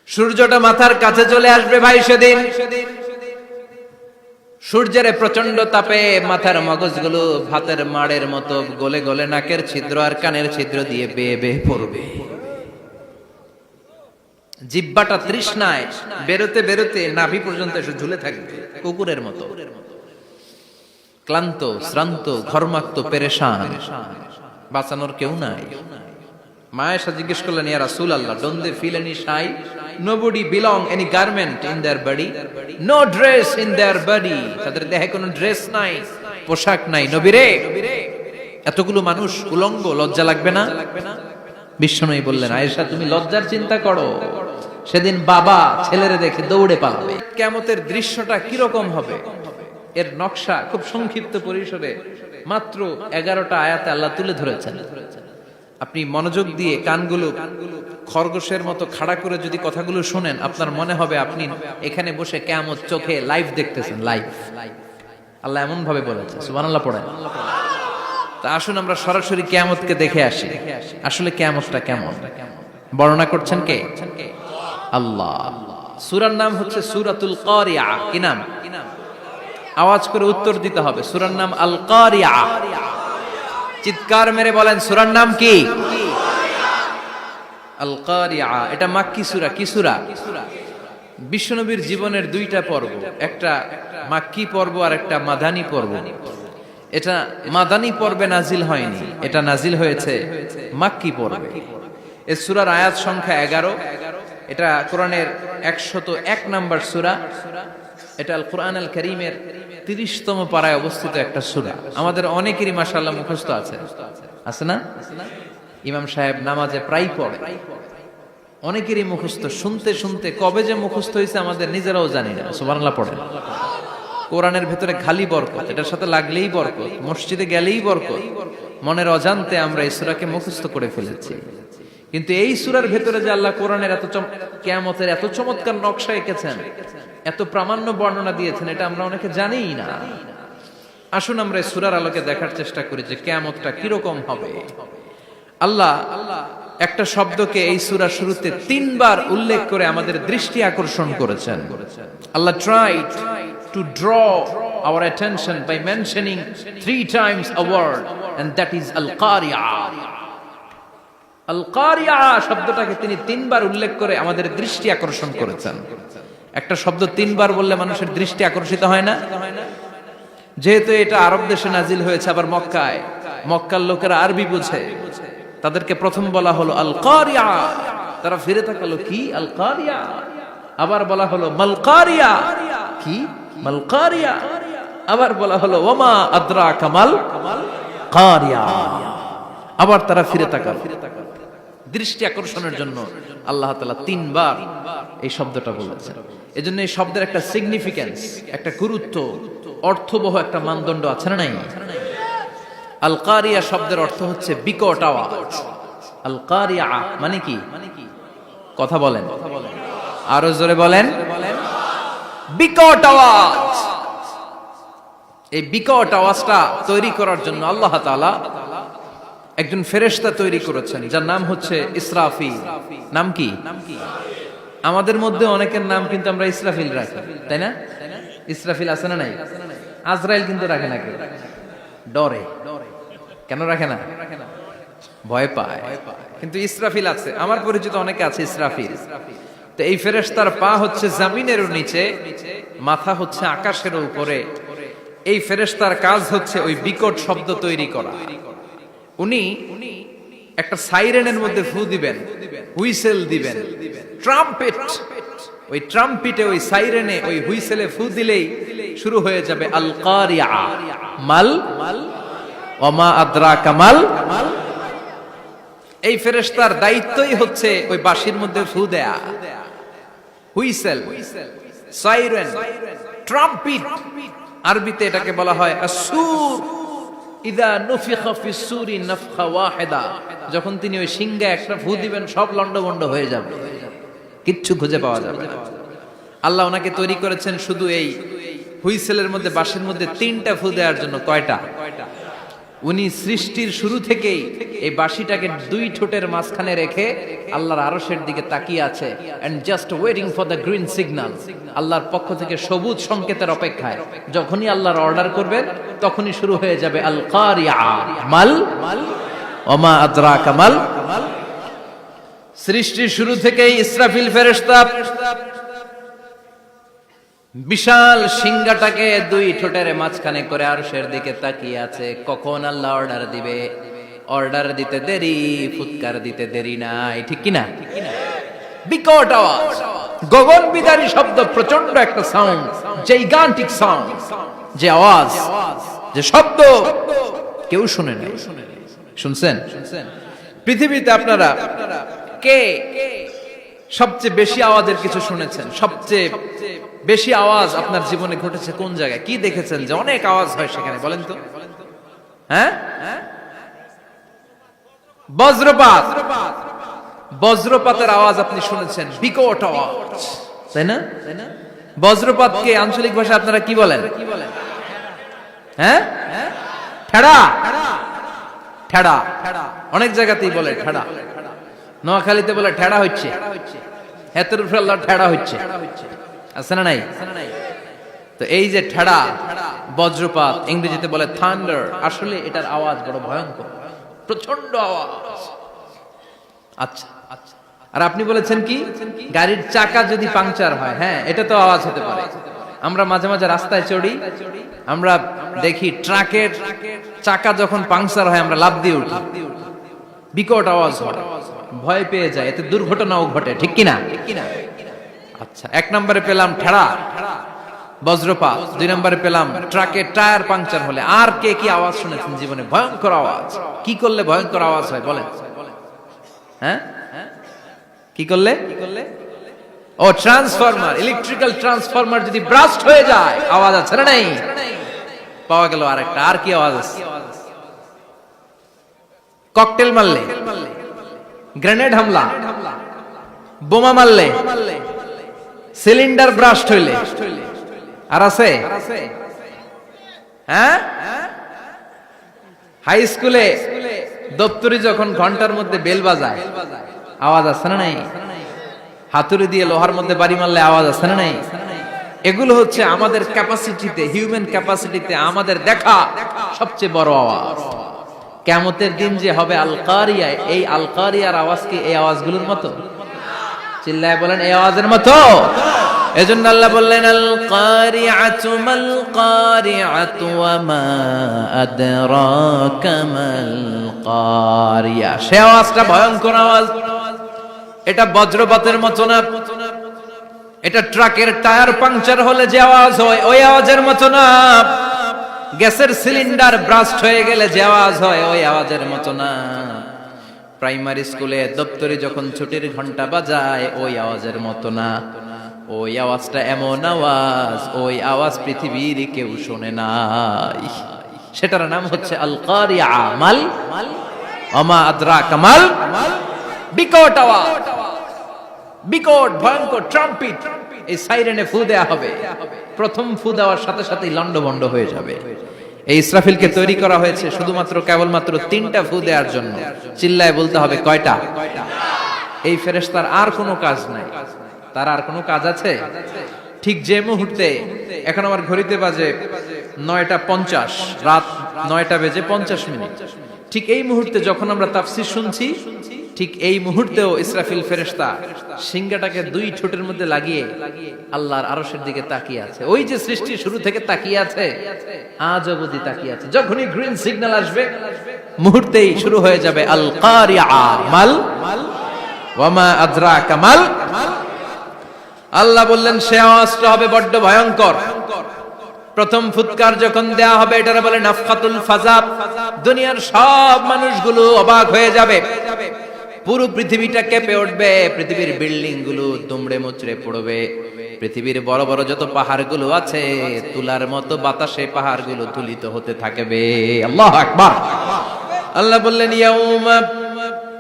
সূর্যটা মাথার কাছে চলে আসবে ভাই সেদিন। সূর্যের প্রচন্ড তাপে মাথার মগজগুলো ভাতের মাড়ের মতো গলে গলে নাকের ছিদ্র আর কানের ছিদ্র দিয়ে বেয়ে বেয়ে পড়বে। জিহ্বাটা তৃষ্ণায় বেরোতে বেরোতে নাভি পর্যন্ত এসে ঝুলে থাকবে কুকুরের মতো, ক্লান্ত শ্রান্ত ঘর্মাক্ত পেরেশান, বাঁচানোর কেউ নাই। মায়েশা জিজ্ঞেস করলেন, ইয়া রাসূলুল্লাহ, don't they feel any shy? Nobody belong any garment in their body, no dress in their body. তাদের দেহে কোনো ড্রেস নাই, পোশাক নাই। নবীরে, এতগুলো মানুষ উলঙ্গ, লজ্জা লাগবে না? বিশ্বনবী বললেন, আয়েশা তুমি লজ্জার চিন্তা করো, সেদিন বাবা ছেলেরে দেখে দৌড়ে পালাবে। কিয়ামতের দৃশ্যটা কিরকম হবে এর নকশা খুব সংক্ষিপ্ত পরিসরে মাত্র 11টা আয়াতে আল্লাহ তুলে ধরেছেন। আপনি মনোযোগ দিয়ে কানগুলো খরগোশের মতো খাড়া করে যদি কথাগুলো শুনেন, আপনার মনে হবে আপনি এখানে বসে কিয়ামত চোখে লাইভ দেখতেছেন। লাইভ আল্লাহ এমন ভাবে বলেছে, সুবহানাল্লাহ পড়েন। তা আসুন আমরা সরাসরি কিয়ামতকে দেখে আসি, আসলে কিয়ামতটা কেমন। বর্ণনা করছেন কে? আল্লাহ। সূরার নাম হচ্ছে সূরাতুল কারিয়া। কি নাম? আওয়াজ করে উত্তর দিতে হবে। সূরার নাম আল কারিয়া। চিৎকার মেরে বলেন, সূরার নাম কি? আল কারিয়া। এটা মাক্কি সূরা। কি সূরা? বিশ্বনবীর জীবনের দুইটা পর্ব, একটা মাক্কি পর্ব আর একটা মাদানী পর্ব। এটা মাদানী পর্বে নাজিল হয়নি, এটা নাজিল হয়েছে মাক্কি পর্বে। এই সূরার আয়াত সংখ্যা 11। এটা কোরআনের 101 নম্বর সূরা। এটা আল কোরআন আল কারীমের 30তম পারায় অবস্থিত একটা সূরা। আমাদের অনেকেরই মাশাআল্লাহ মুখস্থ আছে, আছে না? ইমাম সাহেব নামাজে প্রায় পড়ে, অনেকেরই মুখস্থ। শুনতে শুনতে কবে যে মুখস্থ হয়েছে আমাদের নিজেরাও জানি না। সুবহানাল্লাহ পড়েন। কোরআনের ভেতরে খালি বরকত, এটার সাথে লাগলেই বরকত, মসজিদে গেলেই বরকত। মনের অজান্তে আমরা এই সূরাকে মুখস্থ করে ফেলেছি। কিন্তু এই সূরার ভেতরে যে আল্লাহ কোরআনের কিয়ামতের এত চমৎকার নকশা এঁকেছেন, এত প্রামাণ্য বর্ণনা দিয়েছেন, এটা আমরা অনেকে জানিই না। আসুন আমরা এই সূরার আলোকে দেখার চেষ্টা করি যে কিয়ামতটা কিরকম হবে। আল্লাহ একটা শব্দকে এই সূরার শুরুতে 3 বার উল্লেখ করে আমাদের দৃষ্টি আকর্ষণ করেছেন। আল্লাহ tried to draw our attention by mentioning 3 times a word, and that is al-qari'ah. আল-কারিয়া শব্দটাকে তিনি 3 বার উল্লেখ করে আমাদের দৃষ্টি আকর্ষণ করেছেন। একটা শব্দ 3 বার বললে মানুষের দৃষ্টি আকর্ষিত হয় না? যেহেতু এটা আরব দেশে নাজিল হয়েছে, আবার মক্কায়, মক্কার লোকেরা আরবি বুঝে, তাদেরকে প্রথম বলা হলো আল-কারিয়া। তারা ফিরে তাকালো, কি আল-কারিয়া? আবার বলা হলো মাল-কারিয়া। কি মাল-কারিয়া? আবার বলা হলো ওমা আদরাকা মাল কারিয়া। আবার তারা ফিরে তাকালো। দৃষ্টি আকর্ষণের জন্য আল্লাহ তাআলা 3 বার এই শব্দটা বলেছেন। এজন্য এই শব্দের একটা সিগনিফিকেন্স, একটা গুরুত্ব, অর্থবহ একটা মানদণ্ড আছে না নাই? আল কারিয়া শব্দের অর্থ হচ্ছে বিকট আওয়াজ। আল কারিয়া মানে কি? কথা বলেন, আরো জোরে বলেন। বিকট আওয়াজ। এই বিকট আওয়াজটা তৈরি করার জন্য আল্লাহ তাআলা একজন ফেরেশতা তৈরি করেছেন, যার নাম হচ্ছে ইসরাফিল। নাম কি? আমাদের মধ্যে অনেকের নাম কিন্তু আমরা ইসরাফিল রাখি, তাই না? ইসরাফিল আছে না নাই? আজরাইল কিন্তু রাখে না, কেউ ডরে। কেন রাখে না? ভয় পায়। কিন্তু ইসরাফিল আছে, আমার পরিচিত অনেকে আছে ইসরাফিল। তো এই ফেরেশতার পা হচ্ছে জমিনের নিচে, মাথা হচ্ছে আকাশের উপরে। এই ফেরেশতার কাজ হচ্ছে ওই বিকট শব্দ তৈরি করা। উনি একটা সাইরেনের মধ্যে ফু দিবেন, হুইসেল দিবেন, ট্রাম্পেট। ওই ট্রাম্পিটে, ওই সাইরেনে, ওই হুইসেলে ফু দিলেই শুরু হয়ে যাবে আল কারিয়া। মাল ওমা আদরাকা মাল। এই ফেরেশতার দায়িত্বই হচ্ছে ওই বাঁশির মধ্যে ফু দেয়া। Whistle, siren, trumpet. আরবিতে এটাকে বলা হয় আসুর। ইদা নুফিখা ফিস সূরি নাফখা ওয়াহিদা। যখন তিনি ওই সিংহে একটা ফু দিবেন, সব লন্ডভন্ড হয়ে যাবে, কিচ্ছু খুঁজে পাওয়া যাবে না। আল্লাহ ওনাকে তৈরি করেছেন শুধু এই হুইসেলের মধ্যে, বাঁশির মধ্যে 3টা ফু দেওয়ার জন্য। কয়টা? উনি সৃষ্টির শুরু থেকেই এই বাঁশিটাকে দুই ঠোঁটের মাঝখানে রেখে আল্লাহর আরশের দিকে তাকিয়ে আছে and just waiting for the green signal. আল্লাহর পক্ষ থেকে সবুজ সংকেতের অপেক্ষায়। যখনই আল্লাহর অর্ডার করবেন তখনই শুরু হয়ে যাবে আল কারিয়া মাল ওমা আদরাকা মাল। সৃষ্টির শুরু থেকেই ইসরাফিল ফেরেশতা বিশাল সিংহাটাকে দুই ঠোঁটের মাঝখানে করে আরশের দিকে তাকিয়ে আছে, কখন আল্লাহ অর্ডার দিবে। অর্ডার দিতে দেরি, ফুৎকার দিতে দেরি নাই, ঠিক কিনা? বিকট আওয়াজ, গগন বিদারী শব্দ, প্রচন্ড একটা সাউন্ড, জাইগান্টিক সাউন্ড, যে আওয়াজ, যে শব্দ কেউ শুনে নাই। শুনছেন? পৃথিবীতে আপনারা কে সবচেয়ে বেশি আওয়াজের কিছু শুনেছেন? সবচেয়ে বেশি আওয়াজ আপনার জীবনে ঘটেছে কোন জায়গায়? কি দেখেছেন যে অনেক আওয়াজ হয় সেখানে? বলেন তো। হ্যাঁ, বজ্রপাত। বজ্রপাতের আওয়াজ আপনি শুনেছেন, বিকট আওয়াজ, তাই না? বজ্রপাতকে আঞ্চলিক ভাষায় আপনারা কি বলেন? হ্যাঁ, ঠেড়া। ঠেড়া অনেক জায়গাতেই বলে ঠেড়া। নোয়াখালীতে বলে ঠেড়া হচ্ছে, হেতের উপরে আল্লাহ ঠেড়া হচ্ছে, আছে না নাই? তো এই যে ঠেড়া, বজ্রপাত, ইংরেজিতে বলে থান্ডার, আসলে এটার আওয়াজ বড় ভয়ঙ্কর, প্রচন্ড আওয়াজ। আচ্ছা, আর আপনি বলেছেন কি, গাড়ির চাকা যদি পাংচার হয়, হ্যাঁ এটা তো আওয়াজ হতে পারে। আমরা মাঝে মাঝে রাস্তায় চড়ি, আমরা দেখি ট্রাকের চাকা যখন পাংচার হয় আমরা লাফ দিয়ে উঠি, বিকট আওয়াজ হয়, ভয় পেয়ে যায়, এতে দুর্ঘটনাও ঘটে, ঠিক কিনা? আচ্ছা, এক নম্বরে পেলাম ঠেড়া, বজ্রপাত। দুই নম্বরে পেলাম ট্রাকের টায়ার পাংচার হলে। আর কে কি আওয়াজ শুনেছেন জীবনে? ভয়ঙ্কর আওয়াজ। কি করলে ভয়ঙ্কর আওয়াজ হয় বলেন? হ্যাঁ, কি করলে? ও ট্রান্সফরমার, ইলেকট্রিক্যাল ট্রান্সফরমার যদি ব্রাস্ট হয়ে যায় আওয়াজ আছে না নাই? পাওয়া গেল আরেকটা। আর কি আওয়াজ আছে? ককটেল মারলে, গ্রেনেড হামলা, বোমা মারলে, সিলিন্ডার ব্রাস্ট হইলে। আর আছে? হ্যাঁ, হাই স্কুলে দপ্তরি যখন ঘন্টার মধ্যে বেল বাজায় আওয়াজ আছে না নাই? হাতুড়ি দিয়ে লোহার মধ্যে বাড়ি মারলে আওয়াজ আছে না নাই? এগুলো হচ্ছে আমাদের ক্যাপাসিটিতে, হিউম্যান ক্যাপাসিটিতে আমাদের দেখা সবচেয়ে বড় আওয়াজ। কিয়ামতের দিন যে হবে আল কারিয়া, এই আল কারিয়ার আওয়াজ কি এই আওয়াজগুলোর মতো? চিল্লায় বলেন, এই আওয়াজের মতো? এজন্য আল্লাহ বললেন আল কারিআতু মাল কারিআতু ওয়া মা আদরাকা মাল কারিয়া। সে আওয়াজটা ভয়ঙ্কর আওয়াজ। এটা বজ্রপাতের মতো না, এটা ট্রাকের টায়ার পাংচার হলে যে আওয়াজ হয় ওই আওয়াজের মতো না, গ্যাসের সিলিন্ডার ব্রাস্ট হয়ে গেলে যে আওয়াজ হয় ওই আওয়াজের মতো না, প্রাইমারি স্কুলে দপ্তরে যখন ছুটির ঘন্টা বাজায় ওই আওয়াজের মতো না। ওই আওয়াজটা এমন আওয়াজ, ওই আওয়াজ পৃথিবীর কেউ শোনে নাই। সেটার নাম হচ্ছে আল কারিয়া মাল ওমা আদরাকা মাল। বিকট আওয়াজ, বিকট ভয়ঙ্কর ট্রাম্পিট। এই সাইরেনে ফু দেয়া হবে, প্রথম ফু দেওয়ার সাথে সাথেই লন্ডভন্ড হয়ে যাবে। এই ইসরাফিলকে তৈরি করা হয়েছে শুধুমাত্র কেবলমাত্র 3টা ফু দেওয়ার জন্য। চিল্লায় বলতে হবে কয়টা? এই ফেরেশতার আর কোনো কাজ নাই। তার আর কোনো কাজ আছে? ঠিক যে মুহূর্তে, এখন আমার ঘড়িতে বাজে 9:50, রাত 9:50, ঠিক এই মুহূর্তে যখন আমরা তাফসীর শুনছি, ঠিক এই মুহূর্তেও ইসরাফিল ফেরেশতা সিংহাটাকে দুই ঠোঁটের মধ্যে লাগিয়ে আল্লাহর আরশের দিকে তাকিয়ে আছে। ওই যে সৃষ্টির শুরু থেকে তাকিয়ে আছে, আজ অবধি তাকিয়ে আছে। যখনই গ্রিন সিগন্যাল আসবে মুহূর্তেই শুরু হয়ে যাবে আল কারিয়া মাল ওয়া মা আদরাকা মাল। আল্লাহ বললেন সে আওয়াজটা হবে বড্ড ভয়ঙ্কর। প্রথম ফুৎকার যখন দেয়া হবে এটারে বলে নাফখাতুল ফাজা। দুনিয়ার সব মানুষগুলো অবাক হয়ে যাবে, পুরো পৃথিবীটা কেঁপে উঠবে, পৃথিবীর বিল্ডিং গুলো দুমড়ে মুচড়ে পড়বে, পৃথিবীর বড় বড় যত পাহাড়গুলো আছে তুলার মতো বাতাসে পাহাড়গুলো তুলিত হতে থাকবে। আল্লাহু আকবার। আল্লাহ বললেন ইয়াউমা,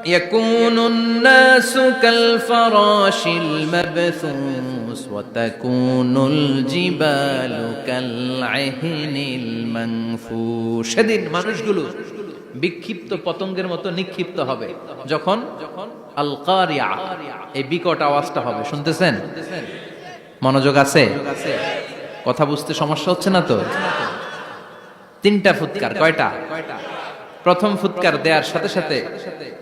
يكون الناس كالفراش المبثوث وتكون الجبال كالعهن المنفوش সেদিন মানুষগুলো বিক্ষিপ্ত পতঙ্গের মতো নিক্ষিপ্ত হবে যখন আল কারিয়া এই বিকট আওয়াজটা হবে। শুনতেছেন? মনোযোগ আছে? কথা বুঝতে সমস্যা হচ্ছে না তো? তিনটা ফুৎকার। কয়টা? প্রথম ফুৎকার দেওয়ার সাথে সাথে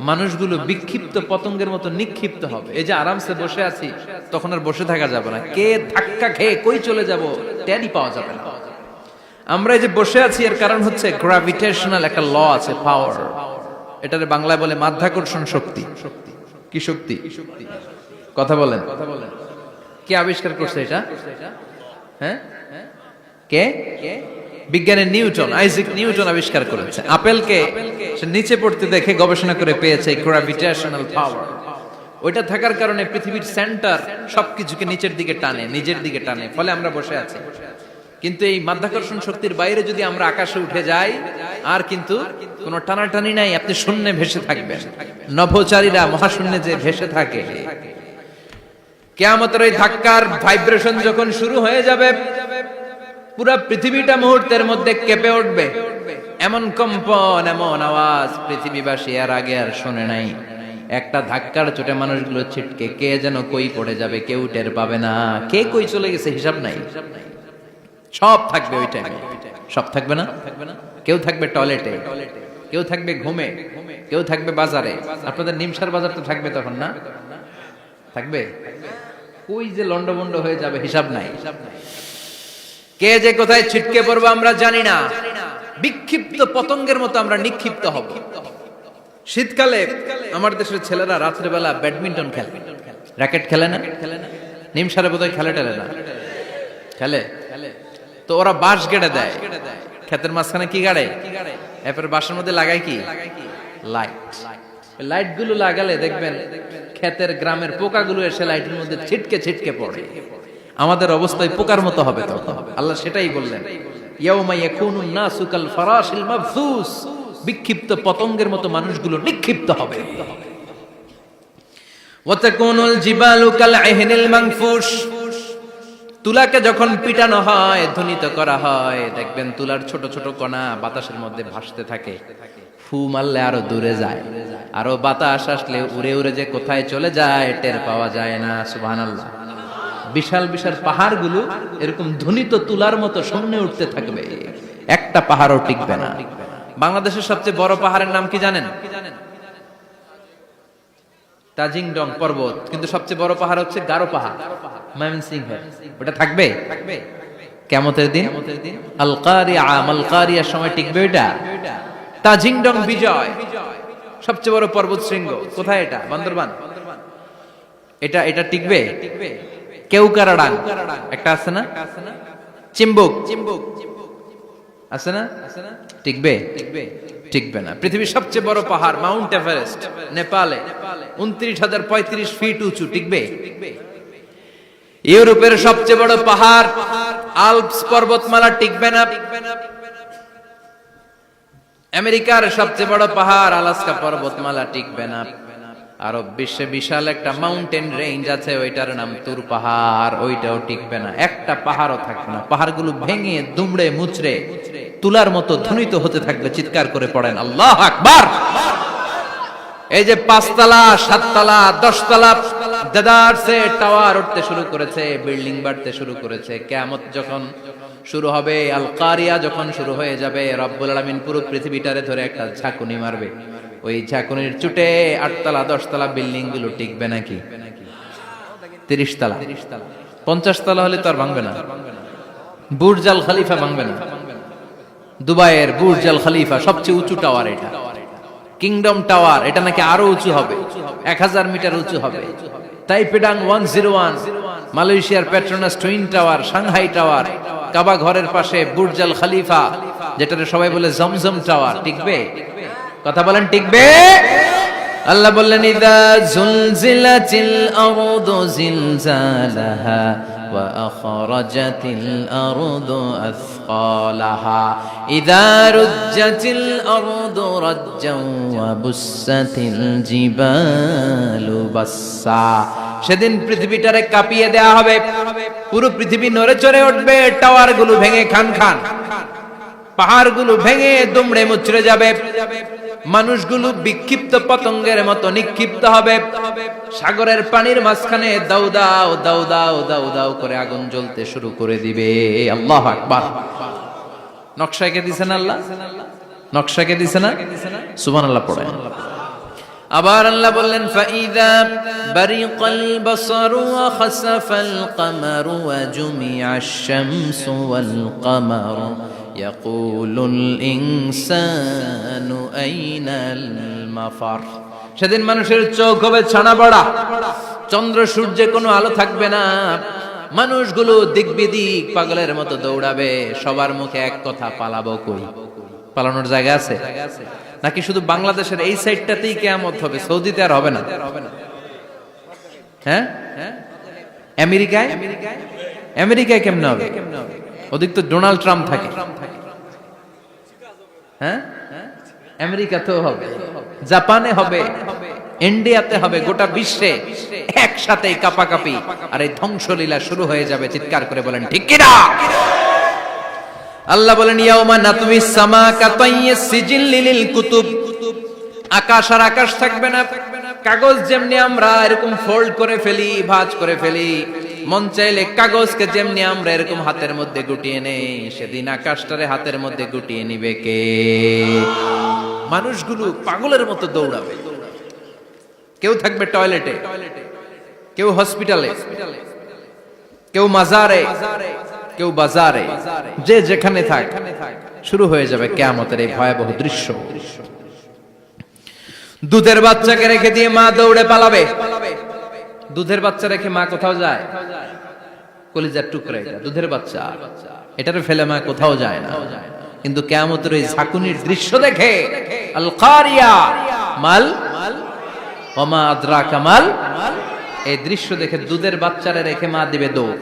মানুষগুলো বিক্ষিপ্ত পতঙ্গের মতো নিক্ষিপ্ত হবে। এই যে আরামসে বসে আছি, তখন আর বসে থাকা যাবে না। কে ধাক্কা খেয়ে কই চলে যাব টেরই পাওয়া যাবে না। আমরা এই যে বসে আছি এর কারণ হচ্ছে গ্র্যাভিটেশনাল একটা ল আছে, পাওয়ার। এটারে বাংলায় বলে মাধ্যাকর্ষণ শক্তি। কি শক্তি? কথা বলেন। কে আবিষ্কার করছে এটা? হ্যাঁ, কে? বিজ্ঞানের নিউটন, আইজাক নিউটন আবিষ্কার করেছে। আপেলকে সে নিচে পড়তে দেখে গবেষণা করে পেয়েছে গ্র্যাভিটেশনাল পাওয়ার। ওইটা থাকার কারণে পৃথিবীর সেন্টার সবকিছুকে নিচের দিকে টানে, নিজের দিকে টানে, ফলে আমরা বসে আছি। কিন্তু এই মাধ্যাকর্ষণ শক্তির বাইরে যদি আমরা আকাশে উঠে যাই, আর কিন্তু কোনো টানাটানি নাই, আপনি শূন্যে ভেসে থাকবেন। নভোচারীরা মহাশূন্যে যে ভেসে থাকে, কিয়ামতের ওই ধাক্কার ভাইব্রেশন যখন শুরু হয়ে যাবে, পুরা পৃথিবীটা মুহূর্তের মধ্যে কেঁপে উঠবে। এমন কম্পন, এমন আওয়াজ পৃথিবীবাসী আর আগে আর শোনে নাই। একটা ধাক্কার চোটে মানুষগুলো ছিটকে কে যেন কই পড়ে যাবে, কেউ টের পাবে না। কে কই চলে গেছে হিসাব নাই। সব থাকবে ওই টাইমে। সব থাকবে না? কেউ থাকবে টয়লেটে, কেউ থাকবে ঘুমে, কেউ থাকবে বাজারে। আপনাদের নিমসার বাজার তো থাকবে তখন, না থাকবে? কই যে লন্ডভন্ড হয়ে যাবে হিসাব নাই। কে যে কোথায় ছিটকে পড়বো আমরা জানি না। বিক্ষিপ্ত পতঙ্গের মতো আমরা নিক্ষিপ্ত হব। শীতকালে আমার দেশের ছেলেরা রাত্রেবেলা ব্যাডমিন্টন খেলে, র্যাকেট খেলে না? নিমসারে বোধহয় খেলে টেলে না, খেলে। তো ওরা বাঁশ গেড়ে দেয় ক্ষেতের মাঝখানে। কি গাড়ে? এরপর বাঁশের মধ্যে লাগায় কি? লাইট। লাইট গুলো লাগালে দেখবেন ক্ষেতের গ্রামের পোকাগুলো এসে লাইটের মধ্যে ছিটকে ছিটকে পড়ে। আমাদের অবস্থায় পোকার মতো হবে তখন। আল্লাহ সেটাই বললেন, ইয়াউমা ইয়াকুনুন নাসু কাল ফারাশিল মাবসুস। বিক্ষিপ্ত পতঙ্গের মতো মানুষগুলো নিক্ষিপ্ত হবে। ওয়া তাকুনুল জিবালু কাল আহিনিল মানফুশ। তুলাকে যখন পিটানো হয়, ধ্বনিত করা হয়, দেখবেন তুলার ছোট ছোট কণা বাতাসের মধ্যে ভাসতে থাকে। ফু মারলে আরো দূরে যায়, আরো বাতাস আসলে উড়ে উড়ে যে কোথায় চলে যায় টের পাওয়া যায় না। সুবহানাল্লাহ। বিশাল বিশাল পাহাড়গুলো এরকম ধ্বনিত তুলার মতো সামনে উঠতে থাকবে, একটা পাহাড়ও টিকবে না। বাংলাদেশের সবচেয়ে বড় পাহাড়ের নাম কি জানেন? তাজিংডং পর্বত। কিন্তু সবচেয়ে বড় পাহাড় হচ্ছে গারো পাহাড়, ময়মনসিংহ। ওটা থাকবে কিয়ামতের দিন। আল কারিয়া, মাল কারিয়ার সময় টিকবে ওটা। তাজিংডং বিজয় সবচেয়ে বড় পর্বত শৃঙ্গ। কোথায় এটা? বান্দরবান। এটা টিকবে? কেউকারাডাং একটা আছে না? চিম্বুক আছে না? টিকবে? টিকবে না। পৃথিবীর সবচেয়ে বড় পাহাড় মাউন্ট এভারেস্ট নেপালে 29,035 ফিট উঁচু, টিকবে? ইউরোপের সবচেয়ে বড় পাহাড় আল্পস পর্বতমালা টিকবে না। আমেরিকার সবচেয়ে বড় পাহাড় আলাস্কা পর্বতমালা টিকবে না। আরব বিশ্বে বিশাল একটা মাউন্টেন রেঞ্জ আছে, ওইটার নাম তুর পাহাড়, ওইটাও টিকবে না। একটা পাহাড়ও থাকবে না। পাহাড়গুলো ভেঙে দুমড়ে মুচড়ে তুলার মতো ধ্বনিত হতে থাকবে। চিৎকার করে পড়েন আল্লাহু আকবার। এই যে 5 তলা, 7 তলা, 10 তলা দেদারসে টাওয়ার উঠতে শুরু করেছে, বিল্ডিং বাড়তে শুরু করেছে। কিয়ামত যখন শুরু হবে, আল কারিয়া যখন শুরু হয়ে যাবে, রব্বুল আলামিন পুরো পৃথিবীটারে ধরে একটা ঝাঁকুনি মারবে। ওই ঝাঁকুনির চুটে 8 তলা 10 তলা বিল্ডিং গুলো টিকবে নাকি? 30 তলা 50 তলা হলে তো আর ভাঙবে না। বুর্জ আল খলিফা ভাঙবে না। দুবাইয়ের বুর্জ আল খলিফা সবচেয়ে উঁচু টাওয়ার এটা। কিংডম টাওয়ার এটা নাকি আরো উঁচু হবে, 1000 মিটার উঁচু হবে। টাইপেডাং 101, মালয়েশিয়ার Petronas twin tower, Shanghai tower, Kaaba ঘরের পাশে বুর্জ আল খলিফা, যেটাকে সবাই বলে জমজম টাওয়ার, টিকবে? কথা বলেন টিকবে? আল্লাহ বললেন ইযা জুলজিলাতিল আরদু জিলজালাহা ওয়া আখরাজাতিল আরদু আসকালাহা ইযা রুজ্জাতিল আরদু রাজ্জান ওয়া বুসাতিল জিবালু বাসসা। সেদিন পৃথিবীটারে কাঁপিয়ে দেয়া হবে, পুরো পৃথিবী নড়ে চড়ে উঠবে, টাওয়ারগুলো ভেঙে খান খান, পাহাড়গুলো ভেঙে দুমড়ে মুচড়ে যাবে, মানুষগুলো বিক্ষিপ্ত পতঙ্গের মতো নিক্ষিপ্ত হবে, সাগরের পানির মাঝখানে দাউ দাউ দাউ দাউ দাউ দাউ করে আগুন জ্বলতে শুরু করে দিবে। আল্লাহু আকবার। নকশা এঁকে দিছেন আল্লাহ, নকশা এঁকে দিছে না? সুবহানাল্লাহ পড়েন। আবার আল্লাহ বললেন ফাইদা বারিকাল বাসারু ওয়া খাসাফাল কামারু ওয়া জুমিআশ শামসু ওয়াল কামারু ইয়াকুলুল ইনসানু আইনাল মাফার। সেদিন মানুষের চোখ হবে ছানা বড়া, চন্দ্র সূর্যে কোনো আলো থাকবে না, মানুষগুলো দিক বিদিক পাগলের মতো দৌড়াবে, সবার মুখে এক কথা, পালাবো কই? পালানোর জায়গা আছে নাকি শুধু বাংলাদেশের এই সাইডটাতেই কিয়ামত হবে, সৌদিতে আর হবে না? হ্যাঁ, আমেরিকায়, আমেরিকায় কেমনে হবে? ওদিক তো ডোনাল্ড ট্রাম্প থাকে। হ্যাঁ, আমেরিকাতেও হবে, জাপানে হবে, ইন্ডিয়াতে হবে, গোটা বিশ্বে একসাথে কাপাকাপি আর এই ধ্বংসলীলা শুরু হয়ে যাবে। চিৎকার করে বলেন ঠিক কিনা? আল্লাহ বলেন ইয়াউমা নাতমিস সামা কাতাইয়িস সিজিল লিল কুতুব। আকাশ আর আকাশ থাকবে না, কাগজ যেমনি আমরা এরকম ফোল্ড করে ফেলি, ভাঁজ করে ফেলি, মন চাইলে কাগজকে যেমনি আমরা এরকম হাতের মধ্যে গুটিয়ে নেই, সেদিন আকাশটারে হাতের মধ্যে গুটিয়ে নিবে কে? মানুষগুলো পাগলের মতো দৌড়াবে, কেউ থাকবে টয়লেটে, কেউ হসপিটালে, কেউ মাজারে, কেউ বাজারে, যে যেখানে থাক, শুরু হয়ে যাবে কিয়ামতের এই ভয়াবহ দৃশ্য। দুধের বাচ্চাকে রেখে দিয়ে মা দৌড়ে পালাবে। দুধের বাচ্চা রেখে মা কোথাও যায়? কলিজার টুকরা এটা, দুধের বাচ্চা, এটারে ফেলে মা কোথাও যায় না। কিন্তু কিয়ামতের এই ঝাঁকুনির দৃশ্য দেখে আল কারিয়া মাল ওয়া মা আদরাকা মাল, এই দৃশ্য দেখে দুধের বাচ্চারে রেখে মা দিবে দৌড়।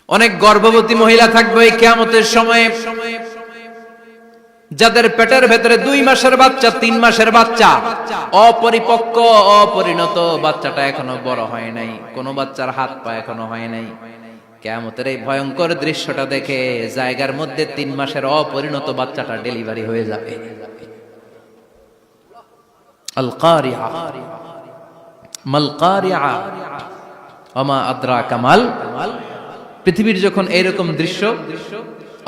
অনেক গর্ভবতী মহিলা থাকবে এই কিয়ামতের সময়ে, যাদের পেটের ভেতরে 2 মাসের বাচ্চা, 3 মাসের বাচ্চা, অপরিপক্ক অপরিণত, বাচ্চাটা এখনো বড় হয় নাই, কোন বাচ্চার হাত পা এখনো হয় নাই। কিয়ামতের এই ভয়ঙ্কর দৃশ্যটা দেখে জায়গার মধ্যে 3 মাসের অপরিণত বাচ্চাটা ডেলিভারি হয়ে যাবে। আল কারিয়া মাল কারিয়া ওয়া মা আদরাকা মাল। পৃথিবীর যখন এরকম দৃশ্য,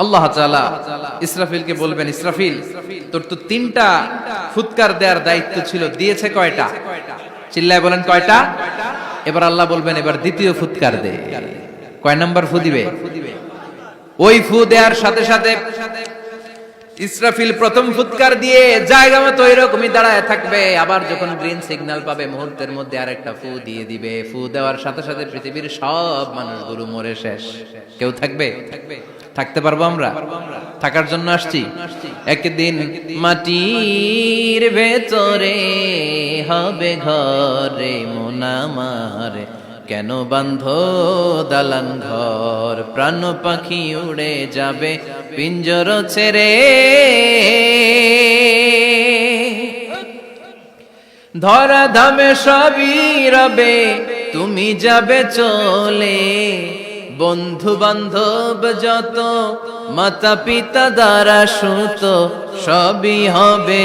আল্লাহ তাআলা ইসরাফিলকে বলবেন, ইসরাফিল তোর তো 3টা ফুৎকার দেওয়ার দায়িত্ব ছিল, দিয়েছে কয়টা? চিল্লায় বলেন কয়টা? এবার আল্লাহ বলবেন এবার দ্বিতীয় ফুৎকার দে। কয় নাম্বার ফু দিবে? ওই ফু দেওয়ার সাথে সাথে ইসরাফিল প্রথম ফুৎকার দিয়ে জায়গা মতো এরকমই দাঁড়ায় থাকবে, আবার যখন গ্রিন সিগন্যাল পাবে মুহূর্তের মধ্যে আরেকটা ফু দিয়ে দিবে। ফু দেওয়ার সাথে সাথে পৃথিবীর সব মানুষগুলো মরে শেষ, কেউ থাকবে? থাকতে পারবো আমরা? থাকার জন্য আসছি। একদিন মাটির ভেতরে হবে ঘরে মন আমার, কেন বাঁধো দালান ঘর, প্রাণ পাখি উড়ে যাবে পিঞ্জর ছেড়ে, ধরা ধামে সবই রবে তুমি যাবে চলে, বন্ধু বান্ধব যত মাতা পিতা দ্বারা সুত সবই হবে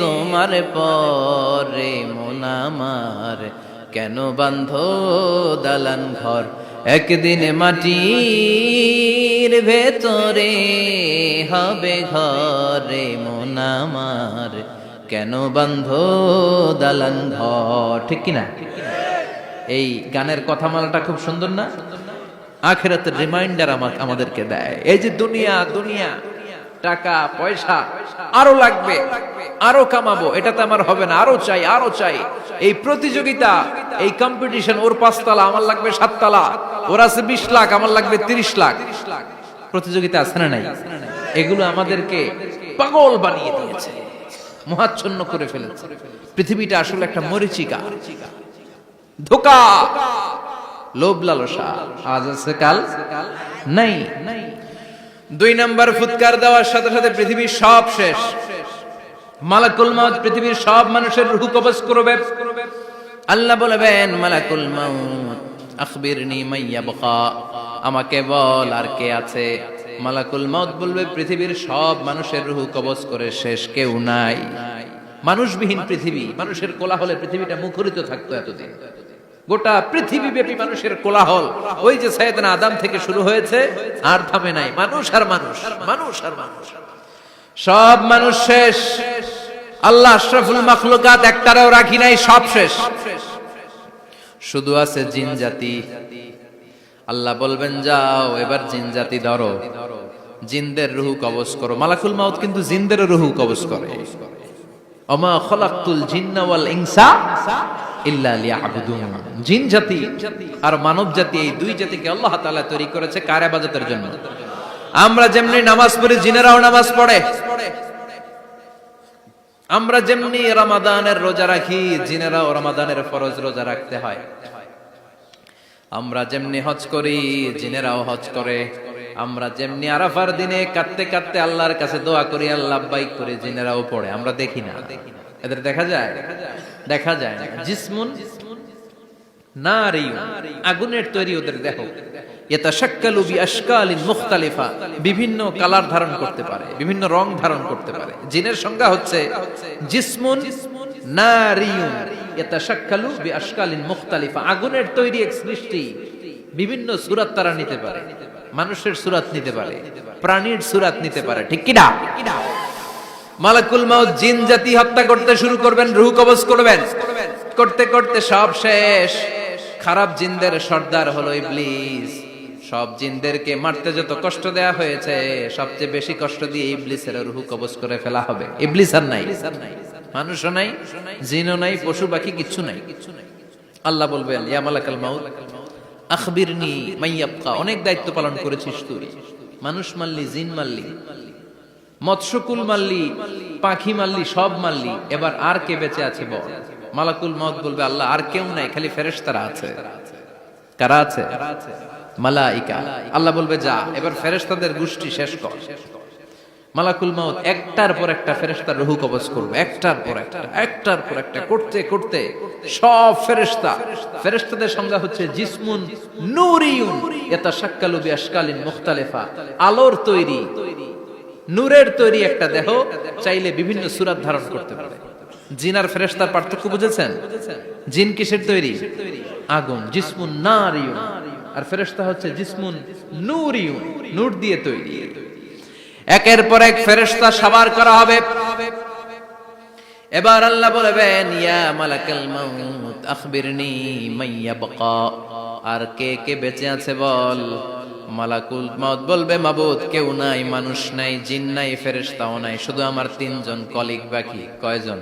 তোমার পরে মন আমার, কেন বাঁধো দালান ঘর, একদিন মাটির ভেতরে হবে ঘরে মন আমার, কেন বাঁধো দালান ঘর। ঠিক কিনা? এই গানের কথামালাটা খুব সুন্দর না? আখিরাতের রিমাইন্ডার আমাদেরকে দেয়। এই যে দুনিয়া দুনিয়া, টাকা পয়সা আরো লাগবে, আরো কামাবো, এটাতে আমার হবে না, আরো চাই আরো চাই। এই প্রতিযোগিতা, এই কম্পিটিশন, ওর 5 তলা আমার লাগবে 7 তলা, ওর আছে 20 লাখ আমার লাগবে 30 লাখ, প্রতিযোগিতা আছে না নাই? এগুলো আমাদেরকে পাগল বানিয়ে দিয়েছে। মোহাচ্ছন্ন করে ফেলেছে। পৃথিবীটা আসলে একটা মরীচিকা, ধোঁকা, লোভ লালসা, আজ আছে কাল নাই। 2 নাম্বার ফুৎকার দেওয়ার সাথে সাথে পৃথিবীর সব শেষ। মালাকুল মাউত পৃথিবীর সব মানুষের রূহ কবজ করবে। আল্লাহ বলবেন, মালাকুল মাউত আখবিরনি মাইয়াবকা, আমাকে বল আর কে আছে। মালাকুল মাউত বলবে, পৃথিবীর সব মানুষের রূহ কবজ করে শেষ, কেউ নাই। মানুষবিহীন পৃথিবী, মানুষের কোলাহলে পৃথিবীটা মুখরিত থাকতো এতদিন। গোটা পৃথিবী ব্যাপী মানুষের কোলাহল, ওই যে সাইয়েদনা আদম থেকে শুরু হয়েছে, আর থামে নাই। মানুষ আর মানুষ, মানুষ আর মানুষ, সব মানুষ শেষ। আল্লাহ আশরাফুল মাখলুকাত একটারও রাখি নাই, সব শেষ। শুধু আছে জিন জাতি। আল্লাহ বলবেন, যাও এবার জিন জাতি ধরো, জিনদের রূহ কবজ করো। মালাকুল মাউত কিন্তু জিনদের রূহ কবজ করে। ওমা খলাকতুল জিন্না ওয়াল ইনসা ইল্লা লিয়াবুদুন। জিন জাতি আর মানব জাতি, এই দুই জাতিকে আল্লাহ তাআলা তৈরি করেছে কার ইবাদতের জন্য। আমরা যেমনি নামাজ পড়ি, জিনেরাও নামাজ পড়ে। আমরা যেমনি রমাদানের রোজা রাখি, জিনেরাও রমাদানের ফরজ রোজা রাখতে হয়। আমরা যেমনি হজ করি, জিনেরাও হজ করে। আমরা যেমনি আরাফার দিনে কাঁদতে কাঁদতে আল্লাহর কাছে দোয়া করি, আল্লাহ লাব্বাইক করে, জিনেরাও পড়ে। আমরা দেখি না, এদের দেখা যায়? দেখা যায় না। জিসমুন নারিয়ুন, আগুনের তৈরি ওদের দেহ। ইয়াতাশাক্কালু বিআশকালিন মুখতালিফা, বিভিন্ন কালার ধারণ করতে পারে, বিভিন্ন রং ধারণ করতে পারে। জিনের সংজ্ঞা হচ্ছে জিসমুন নারিয়ুন ইয়াতাশাক্কালু বিআশকালিন মুখতালিফা, আগুনের তৈরি এক সৃষ্টি। বিভিন্ন সূরত তারা নিতে পারে, মানুষের সূরত নিতে পারে, প্রাণীর সূরত নিতে পারে, ঠিক কি না? মালাকুল মাউত জিন জাতি হত্যা করতে শুরু করবেন, রূহ কবজ করবেন। করতে করতে সব শেষ। খারাপ জিনদের সর্দার হলো ইবলিস। সব জিনদেরকে মারতে যত কষ্ট দেয়া হয়েছে, সবচেয়ে বেশি কষ্ট দিয়ে ইবলিসের রূহ কবজ করে ফেলা হবে। ইবলিস আর নাই, মানুষও নাই, জিনও নাই, পশু পাখি কিচ্ছু নাই। আল্লাহ বলবেন, ইয়া মালাকাল মাউত আখবিরনি মাইয়াবকা, অনেক দায়িত্ব পালন করেছিস তুই। মানুষ মারলি, জিন মারলি, মৎস্যকুল মারলি, পাখি মারলি, সব মারলি, এবার আর কে বেঁচে আছে বল। মালাকুল মাউত বলবে, আল্লাহ আর কেউ নাই, খালি ফেরেশতারা আছে। কারা আছে? মালাইকা। আল্লাহ বলবে, যা এবার ফেরেশতাদের গোষ্ঠী শেষ কর। মালাকুল মাউত একটার পর একটা ফেরেশতার রূহ কবজ করবে, একটার পর একটা, একটার পর একটা করতে করতে সব ফেরেশতা। ফেরেশতাদের সংজ্ঞা হচ্ছে জিসমুন নূরিয়ুন ইয়াতাশাক্কালু বিআশকালিন মুখতালিফা, আলোর তৈরি, নূরের তৈরি একটা দেহ, চাইলে বিভিন্ন সূরত ধারণ করতে পারে। জিন আর ফেরেশতার পার্থক্য বুঝেছেন? জিন কিসের তৈরি? আগুন, জিসমুন নারিয়ুন। আর ফেরেশতা হচ্ছে জিসমুন নূরিয়ুন, নূর দিয়ে তৈরি। একের পর এক ফেরেশতা সবার করা হবে। এবার আল্লাহ বলবেন, ইয়া মালাকাল মাউত আখবিরনি মাইয়াবকা, আর কে কে বেঁচে আছে বল। মালাকুল মাউত বলবে, মাবুদ কেউ নাই, মানুষ নাই, জিন নাই, ফেরেশতাও নাই, শুধু আমার 3 জন কলিগ বাকি। কয়জন?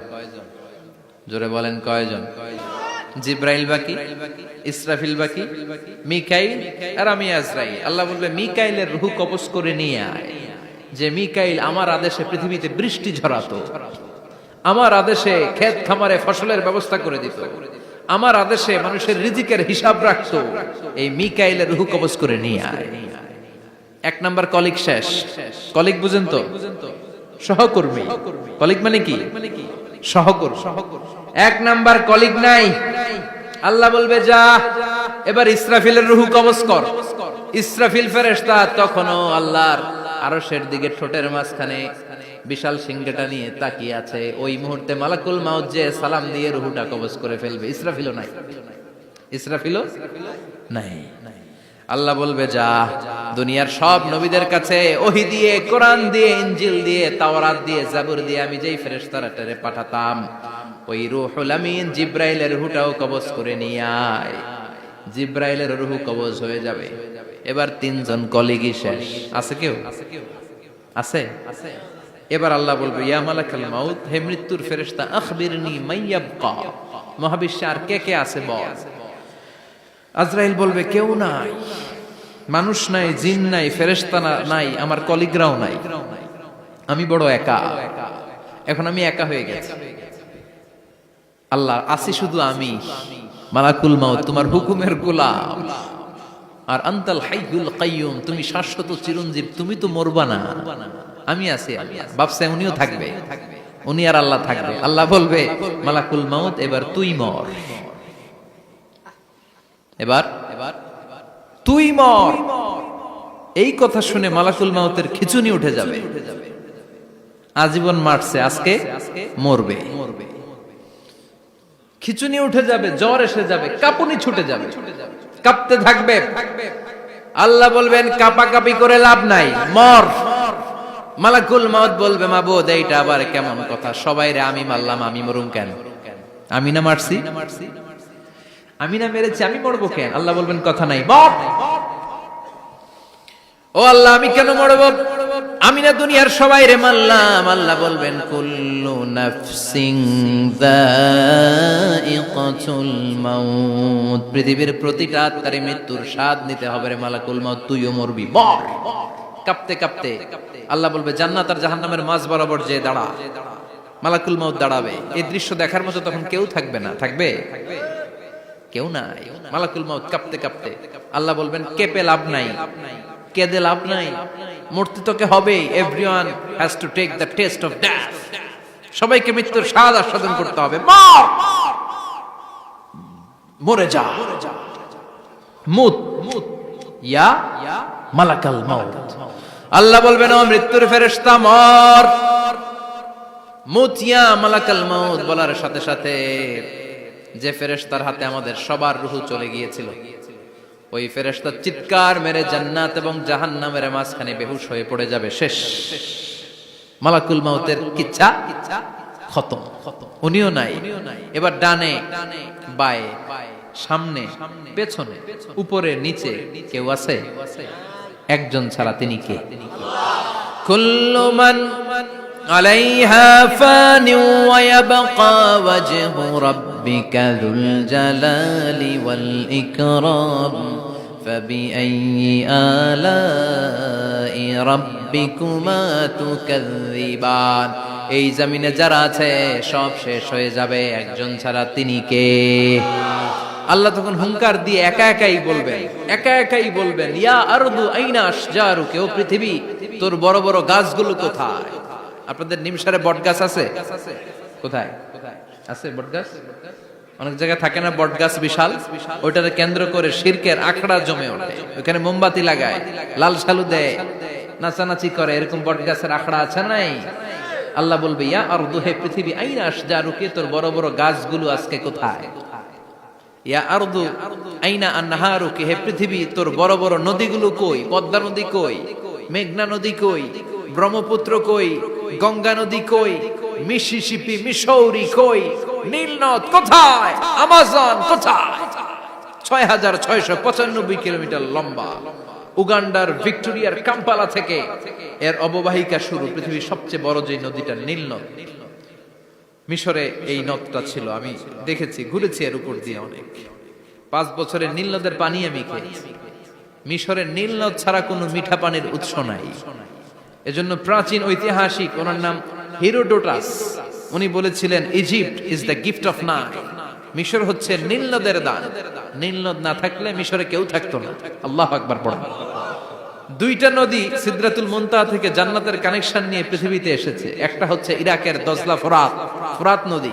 জোরে বলেন, কয়জন? জিব্রাইল বাকি, ইসরাফিল বাকি, মিকাইল আর আমি আজরাইল। আল্লাহ বলবে, মিকাইলের রূহ কবজ করে নিয়ে আয়। যে মিকাইল আমার আদেশে পৃথিবীতে বৃষ্টি ঝরাতো, আমার আদেশে ক্ষেত খামারে ফসলের ব্যবস্থা করে দিত, আমার আদেশে মানুষের রিজিকের হিসাব রাখতো, এই মিকাইলের রূহ কবজ করে নিয়ে আয়। 1 নাম্বার কলিগ শেষ। কলিগ বুঝেন তো? সহকর্মী। কলিগ মানে কি? সহকর্মী। 1 নাম্বার কলিগ নাই। আল্লাহ বলবে, যা এবার ইসরাফিলের রূহ কবজ কর। ইসরাফিল ফেরেশতা তখনও আল্লাহর আরশের দিকে ঠোঁটের মাঝখানে বিশাল সিংহটা নিয়ে তাকিয়ে আছে। ওই মুহূর্তে মালাকুল মাউত যে সালাম দিয়ে রূহটা কবজ করে ফেলবে। ইসরাফিলও নাই, ইসরাফিলও নাই। আল্লাহ বলবে, যা দুনিয়ার সব নবীদের কাছে ওহী দিয়ে, কোরআন দিয়ে, ইনজিল দিয়ে, তাওরাত দিয়ে, জাবুর দিয়ে আমি যেই ফেরেশতারে পাঠাতাম, ওই রূহুল আমিন জিব্রাইলের রূহটাও কবজ করে নিয়ে আয়। জিব্রাইলের রূহ কবজ হয়ে যাবে। এবার 3 জন কলিগই শেষ। আছে কেউ? আছে? এবার আল্লাহ বলবে, ইয়া মালাকাল মাউত, হে মৃত্যুর ফেরেশতা, আখবিরনি মাইয়াবকা, মহাবিশ্বে আর কে কে আছে বল। আজরাইল বলবে, কেউ নাই, মানুষ নাই, জিন নাই, ফেরেশতা নাই, আমার কলিগরাও নাই, আমি বড় একা। এখন আমি একা হয়ে গেছি, আল্লাহ আসি শুধু আমি, মালাকুল মাউত তোমার হুকুমের গোলাম, আর আনতাল হাইয়ুল কাইয়ুম তুমি শাশ্বত চিরঞ্জীব, তুমি তো মরবা না, আমি আছি। ভাবছে উনিও থাকবে, উনি আর আল্লাহ থাকবে। আল্লাহ বলবে মালাকুল মাউত এবার তুই মর, এবার তুই মর। এই কথা শুনে মালাকুল মাউতের খিচুনি উঠে যাবে, আজীবন মারছে, আজকে মরবে, খিচুনি উঠে যাবে, জ্বর এসে যাবে, কাঁপুনি ছুটে যাবে, কাঁপতে থাকবে। আল্লাহ বলবেন কাঁপাকাঁপি করে লাভ নাই, মর। মালাকুল মাউত বলবে মাবুদ এইটা আবার কেমন কথা, সবাই রে আমি মারলাম, আমি মরুম কেন? আমি না মারছি, আমি না মেরেছি, আমি মরবো কেন? আল্লাহ বলবেন কথা নাই, মর। ও আল্লাহ আমি কেন মরবো? আমি না দুনিয়ার সবাই রে মারলাম। আল্লাহ বলবেন কুল্লু নাফসিন যায়িকাতুল মাউত, পৃথিবীর প্রতিটা আত্মারে মৃত্যুর স্বাদ নিতে হবে রে মালাকুল মাউত, তুইও মরবি, মর। কাঁপতে কাঁপতে আল্লাহ বলবে জান্নাত আর জাহান্নামের মাঝ বরাবর যে দাঁড়া। মালাকুল মাউত দাঁড়াবে, এই দৃশ্য দেখার মতো তখন কেউ থাকবে না, থাকবে কেউ নাই। মালাকুল মাউত কাঁপতে কাঁপতে, আল্লাহ বলবেন কেঁপে লাভ নাই, কেঁদে লাভ নাই, মরতে তোকে হবে। Everyone has to take the test of death, সবাইকে মৃত্যুর স্বাদ আস্বাদন করতে হবে, মর, মরে যা, মুত ইয়া মালাকাল মাউত। আল্লাহ বলবেন ও মৃত্যুর ফেরেশতা মর, মুত ইয়া মালাকাল মাউত। বলার সাথে সাথে যে ফেরেশতার হাতে আমাদের সবার রূহ চলে গিয়েছিল, ওই ফেরেশতা চিৎকার মেরে জান্নাত এবং জাহান্নামের মাঝখানে বেহুশ হয়ে পড়ে যাবে, শেষ। মালাকুল মাউতের কিচ্ছা খতম, উনিও নাই। এবার ডানে বায়ে সামনে পেছনে উপরে নিচে কেউ আছে? একজন ছাড়া, তিনি কে? কুল্লু মান আলাইহা ফানি ওয়া ইয়াবকা ওয়াজহু রাব্বিকা যুল জালালি ওয়াল ইকরাম ফাবিআইয়ি আলাই রাব্বিকুমা তুকাযযিবান। এই জমিনে যারা আছে সব শেষ হয়ে যাবে, একজন ছাড়া, তিনি কে? আল্লাহ তখন হুঙ্কার দিয়ে একা একাই বলবেন, একা একাই বলবেন ইয়া আরদু আইনা আশজারুকা, ও পৃথিবী তোর বড় বড় গাছগুলো কোথায়? আপনাদের নিমসারে বট গাছ আছে? কোথায় আছে বট গাছ? অনেক জায়গায় থাকে না বট গাছ বিশাল, ওইটাকে কেন্দ্র করে শিরকের আখড়া জমে ওঠে, ওখানে মোমবাতি লাগায়, লাল সালু দেয়, নাচানাচি করে, এরকম বট গাছের আখড়া আছে নাই? আল্লাহ বলবে ইয়া আরদু, হে পৃথিবী, আইনা আশজারুকা, তোর বড় বড় গাছগুলো আজকে কোথায়? ইয়া আরদু আইনা আনহারুকা, হে পৃথিবী তোর বড় বড় নদীগুলো কই? পদ্মা নদী কই? মেঘনা নদী কই? ব্রহ্মপুত্র কই? গঙ্গা নদী কই? মিসিসিপি, মিসৌরি কই? নীল নদ কোথায়? আমাজন কোথায়? ৬৬৯৫ কিলোমিটার লম্বা, উগান্ডার ভিক্টোরিয়ার কাম্পালা থেকে এর অববাহিকা শুরু। পৃথিবীর সবচেয়ে বড় যে নদীটা নীল নদ, মিশরে এই নদটা ছিল, আমি দেখেছি, ঘুরেছি এর উপর দিয়ে অনেক। 5 বছরের নীল নদের পানি আমি খেয়েছি। মিশরের নীল নদ ছাড়া কোনো মিঠা পানির উৎস নাই। এজন্য প্রাচীন ঐতিহাসিক, ওনার নাম হিরোডোটাস, উনি বলেছিলেন Egypt is the gift of Nile, মিশর হচ্ছে নীল নদের দান। নীল নদ না থাকলে মিশরে কেউ থাকতো না। আল্লাহু আকবার পড়েন। দুইটা নদী সিদরাতুল মুনতাহা থেকে জান্নাতের কানেকশন নিয়ে পৃথিবীতে এসেছে। একটা হচ্ছে ইরাকের দজলা ফোরাত নদী,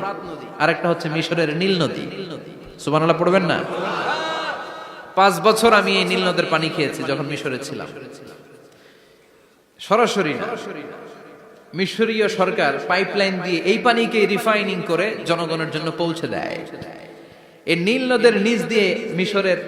আর একটা হচ্ছে মিশরের নীল নদী। সুবহানাল্লাহ পড়বেন না? 5 বছর আমি এই নীল নদের পানি খেয়েছি যখন মিশরে ছিলাম। সরাসরি না, মিশরীয় সরকার পাইপলাইন দিয়ে এই পানিকে রিফাইনিং করে জনগণের জন্য পৌঁছে দেয়। এই নীল নদের নিচ দিয়ে মিশরের